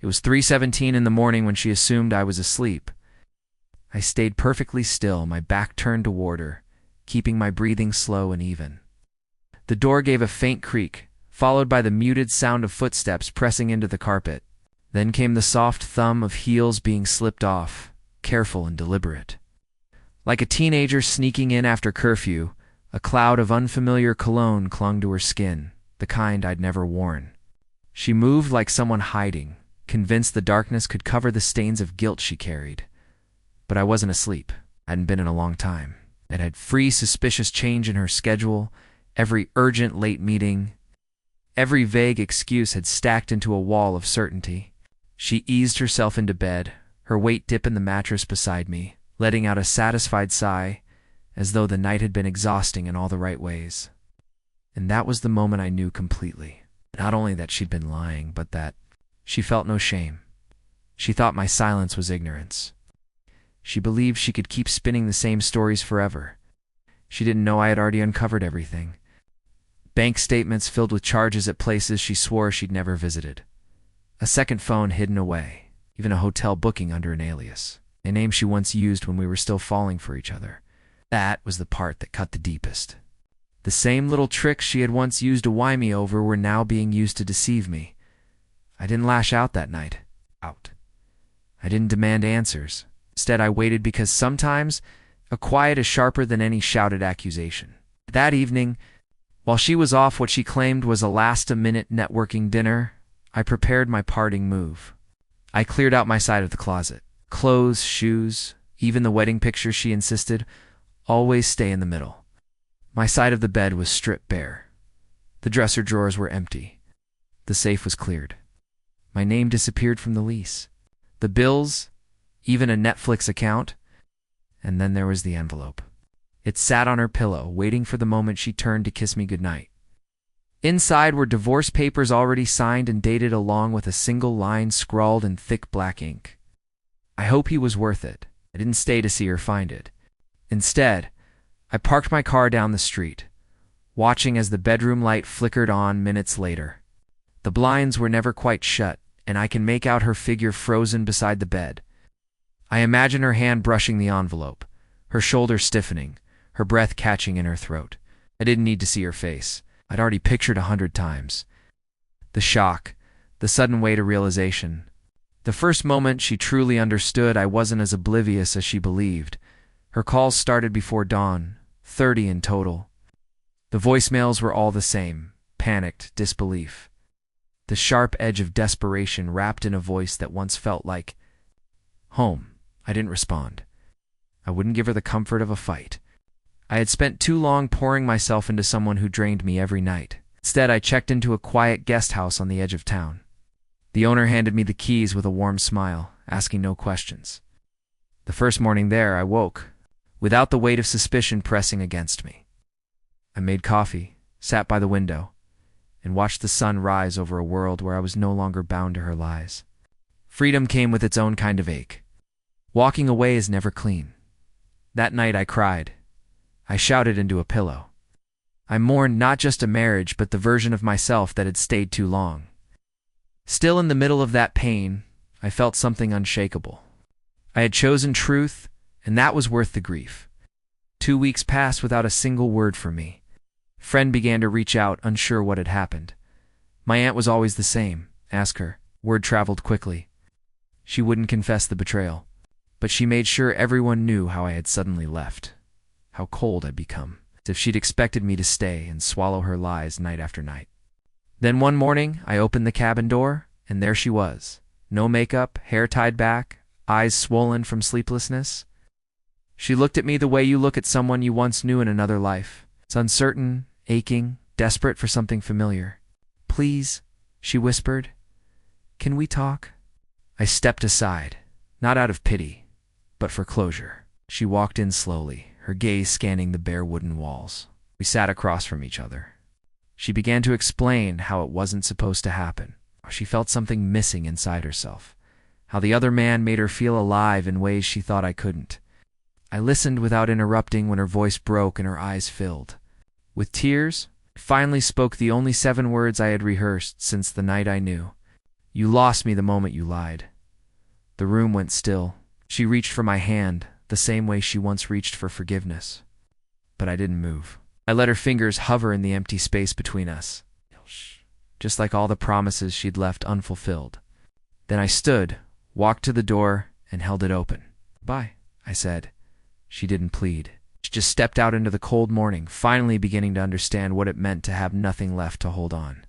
It was 3:17 in the morning when she assumed I was asleep. I stayed perfectly still, my back turned toward her, keeping my breathing slow and even. The door gave a faint creak, followed by the muted sound of footsteps pressing into the carpet. Then came the soft thump of heels being slipped off, careful and deliberate. Like a teenager sneaking in after curfew, a cloud of unfamiliar cologne clung to her skin, the kind I'd never worn. She moved like someone hiding, convinced the darkness could cover the stains of guilt she carried. But I wasn't asleep. I hadn't been in a long time. It had free, suspicious change in her schedule, every urgent late meeting. Every vague excuse had stacked into a wall of certainty. She eased herself into bed, her weight dipping the mattress beside me, letting out a satisfied sigh, as though the night had been exhausting in all the right ways. And that was the moment I knew completely. Not only that she'd been lying, but that she felt no shame. She thought my silence was ignorance. She believed she could keep spinning the same stories forever. She didn't know I had already uncovered everything. Bank statements filled with charges at places she swore she'd never visited. A second phone hidden away, even a hotel booking under an alias, a name she once used when we were still falling for each other. That was the part that cut the deepest. The same little tricks she had once used to why me over were now being used to deceive me. I didn't lash out that night. I didn't demand answers. Instead, I waited because sometimes a quiet is sharper than any shouted accusation. That evening, while she was off what she claimed was a last-a-minute networking dinner, I prepared my parting move. I cleared out my side of the closet. Clothes, shoes, even the wedding pictures she insisted, always stay in the middle. My side of the bed was stripped bare. The dresser drawers were empty. The safe was cleared. My name disappeared from the lease. The bills, even a Netflix account, and then there was the envelope. It sat on her pillow, waiting for the moment she turned to kiss me goodnight. Inside were divorce papers already signed and dated, along with a single line scrawled in thick black ink. I hope he was worth it. I didn't stay to see her find it. Instead, I parked my car down the street, watching as the bedroom light flickered on minutes later. The blinds were never quite shut, and I can make out her figure frozen beside the bed. I imagine her hand brushing the envelope, her shoulders stiffening, her breath catching in her throat. I didn't need to see her face. I'd already pictured 100 times. The shock, the sudden weight of realization. The first moment she truly understood I wasn't as oblivious as she believed. Her calls started before dawn, 30 in total. The voicemails were all the same, panicked disbelief. The sharp edge of desperation wrapped in a voice that once felt like home. I didn't respond. I wouldn't give her the comfort of a fight. I had spent too long pouring myself into someone who drained me every night. Instead, I checked into a quiet guest house on the edge of town. The owner handed me the keys with a warm smile, asking no questions. The first morning there, I woke, without the weight of suspicion pressing against me. I made coffee, sat by the window, and watched the sun rise over a world where I was no longer bound to her lies. Freedom came with its own kind of ache. Walking away is never clean. That night I cried. I shouted into a pillow. I mourned not just a marriage, but the version of myself that had stayed too long. Still in the middle of that pain, I felt something unshakable. I had chosen truth, and that was worth the grief. 2 weeks passed without a single word from me. Friend began to reach out, unsure what had happened. My aunt was always the same. Ask her. Word traveled quickly. She wouldn't confess the betrayal, but she made sure everyone knew how I had suddenly left, how cold I'd become, as if she'd expected me to stay and swallow her lies night after night. Then one morning, I opened the cabin door, and there she was. No makeup, hair tied back, eyes swollen from sleeplessness. She looked at me the way you look at someone you once knew in another life. It's uncertain, aching, desperate for something familiar. "Please," she whispered. "Can we talk?" I stepped aside, not out of pity, but for closure. She walked in slowly, her gaze scanning the bare wooden walls. We sat across from each other. She began to explain how it wasn't supposed to happen, how she felt something missing inside herself, how the other man made her feel alive in ways she thought I couldn't. I listened without interrupting when her voice broke and her eyes filled. With tears, I finally spoke the only 7 words I had rehearsed since the night I knew. You lost me the moment you lied. The room went still. She reached for my hand, the same way she once reached for forgiveness. But I didn't move. I let her fingers hover in the empty space between us, just like all the promises she'd left unfulfilled. Then I stood, walked to the door, and held it open. "Bye," I said. She didn't plead. She just stepped out into the cold morning, finally beginning to understand what it meant to have nothing left to hold on.